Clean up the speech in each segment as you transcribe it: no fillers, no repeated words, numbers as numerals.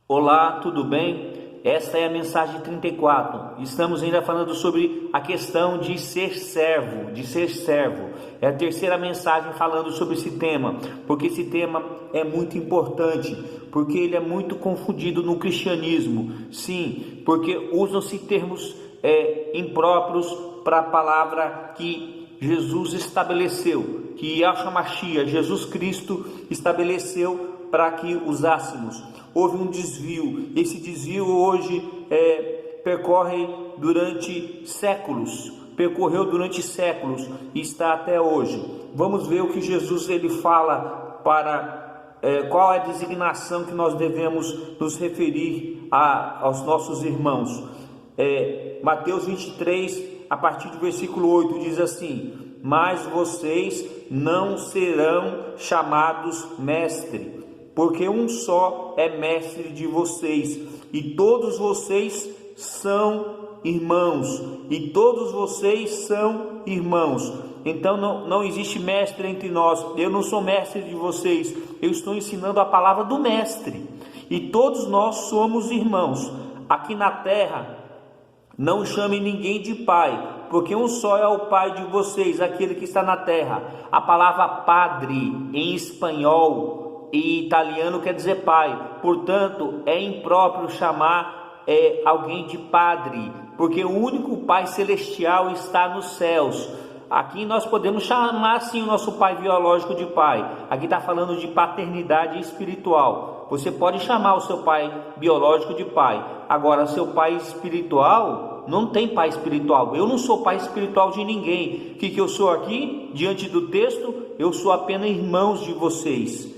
Olá, tudo bem? Esta é a mensagem 34. Estamos ainda falando sobre a questão de ser servo, É a terceira mensagem falando sobre esse tema, porque esse tema é muito importante, porque ele é muito confundido no cristianismo. Sim, porque usam-se termos impróprios para a palavra que Jesus estabeleceu, que Yahshua Mashiach, Jesus Cristo, estabeleceu para que usássemos. Houve um desvio, esse desvio hoje percorreu durante séculos e está até hoje. Vamos ver o que Jesus ele fala para qual é a designação que nós devemos nos referir aos nossos irmãos. Mateus 23, a partir do versículo 8, diz assim: mas vocês não serão chamados mestre, porque um só é mestre de vocês, e todos vocês são irmãos, Então não existe mestre entre nós. Eu não sou mestre de vocês, eu estou ensinando a palavra do mestre, e todos nós somos irmãos. Aqui na terra, não chame ninguém de pai, porque um só é o pai de vocês, aquele que está na terra. A palavra padre em espanhol e italiano quer dizer pai, portanto é impróprio chamar alguém de padre, porque o único pai celestial está nos céus. Aqui nós podemos chamar sim o nosso pai biológico de pai. Aqui está falando de paternidade espiritual. Você pode chamar o seu pai biológico de pai. Agora, seu pai espiritual, não tem pai espiritual. Eu não sou pai espiritual de ninguém. O que eu sou aqui, diante do texto? Eu sou apenas irmãos de vocês.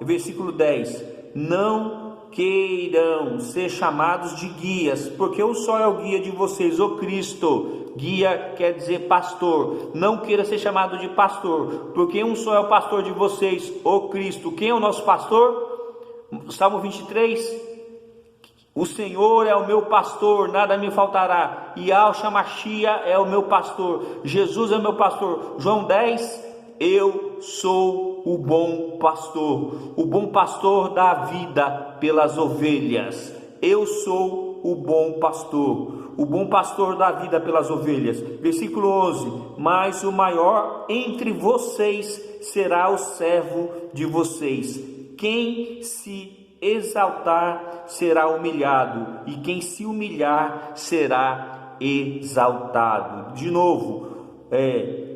Versículo 10: não queiram ser chamados de guias, porque um só é o guia de vocês, o Cristo. Guia quer dizer pastor. Não queira ser chamado de pastor, porque um só é o pastor de vocês, o Cristo. Quem é o nosso pastor? Salmo 23: o Senhor é o meu pastor, nada me faltará. Yahshua Mashiach é o meu pastor, Jesus é o meu pastor. João 10: eu sou o bom pastor dá a vida pelas ovelhas. Eu sou o bom pastor dá a vida pelas ovelhas. Versículo 11: mas o maior entre vocês será o servo de vocês. Quem se exaltar será humilhado, e quem se humilhar será exaltado. De novo,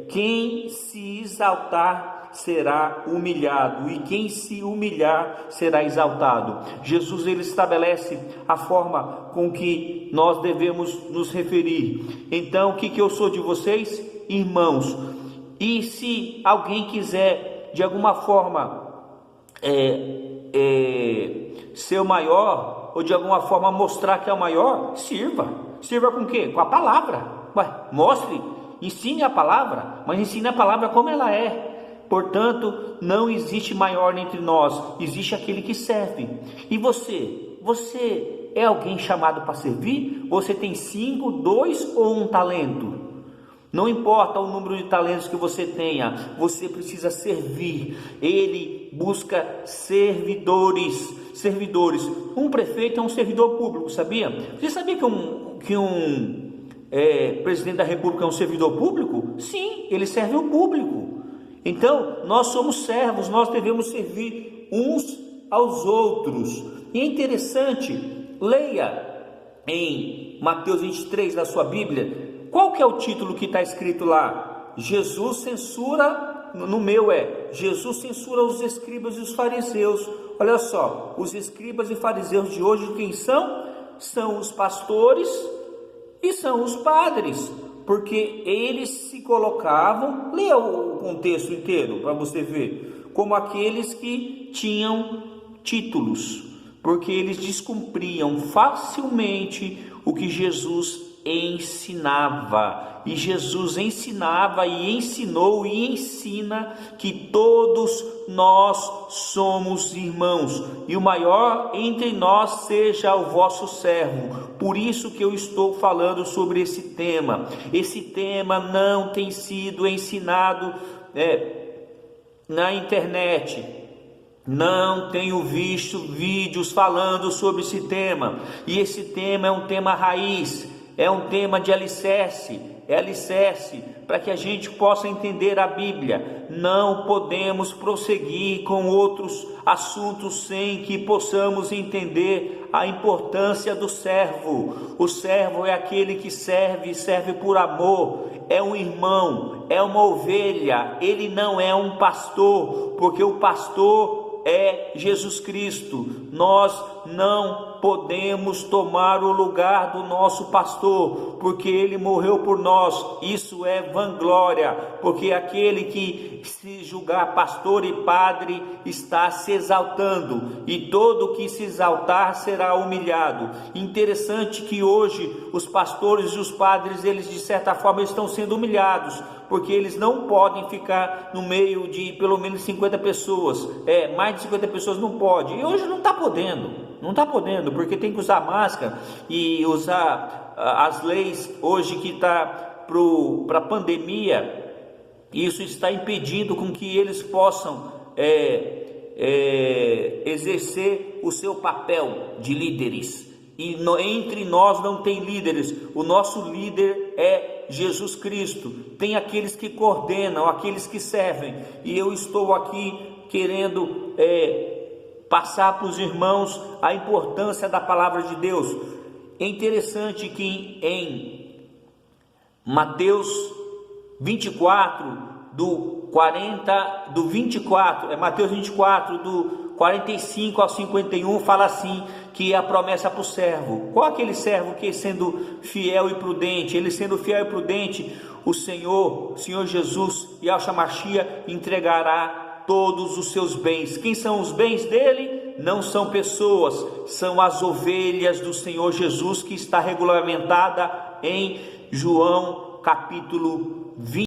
quem se exaltar será humilhado, e quem se humilhar será exaltado. Jesus ele estabelece a forma com que nós devemos nos referir. Então, o que eu sou de vocês? Irmãos. E se alguém quiser de alguma forma ser o maior, ou de alguma forma mostrar que é o maior, sirva com o quê? Com a palavra. Mostre, ensine a palavra, mas ensine a palavra como ela é. Portanto, não existe maior entre nós, existe aquele que serve. E você é alguém chamado para servir? Você tem 5, 2 ou 1 talento? Não importa o número de talentos que você tenha, você precisa servir. Ele busca servidores. Um prefeito é um servidor público, sabia? Você sabia que um presidente da república é um servidor público? Sim, ele serve o público. Então, nós somos servos, nós devemos servir uns aos outros. E é interessante, leia em Mateus 23 na sua Bíblia, qual que é o título que está escrito lá? Jesus censura, no meu Jesus censura os escribas e os fariseus. Olha só, os escribas e fariseus de hoje quem são? São os pastores e são os padres, porque eles se colocavam, leia o contexto inteiro para você ver, como aqueles que tinham títulos, porque eles descumpriam facilmente o que Jesus ensinava. E Jesus ensinava e ensinou e ensina que todos nós somos irmãos, e o maior entre nós seja o vosso servo. Por isso que eu estou falando sobre esse tema. Esse tema não tem sido ensinado na internet. Não tenho visto vídeos falando sobre esse tema, e esse tema é um tema raiz, é um tema de alicerce, para que a gente possa entender a Bíblia. Não podemos prosseguir com outros assuntos sem que possamos entender a importância do servo. O servo é aquele que serve por amor, é um irmão, é uma ovelha, ele não é um pastor, porque o pastor é Jesus Cristo. Nós não podemos tomar o lugar do nosso pastor, porque ele morreu por nós. Isso é vanglória, porque aquele que se julgar pastor e padre está se exaltando, e todo que se exaltar será humilhado. Interessante que hoje os pastores e os padres, eles de certa forma estão sendo humilhados, porque eles não podem ficar no meio de pelo menos 50 pessoas, mais de 50 pessoas não pode, e hoje não está podendo, porque tem que usar máscara e usar as leis hoje que está para a pandemia. Isso está impedindo com que eles possam exercer o seu papel de líderes. E entre nós não tem líderes, o nosso líder é Jesus Cristo. Tem aqueles que coordenam, aqueles que servem, e eu estou aqui querendo passar para os irmãos a importância da palavra de Deus. É interessante que em Mateus 24, Mateus 24, do 45 ao 51, fala assim, que é a promessa para o servo. Qual aquele servo que, sendo fiel e prudente, ele sendo fiel e prudente, o Senhor Jesus, Yahshua Mashiach, entregará todos os seus bens. Quem são os bens dele? Não são pessoas, são as ovelhas do Senhor Jesus, que está regulamentada em João capítulo 20.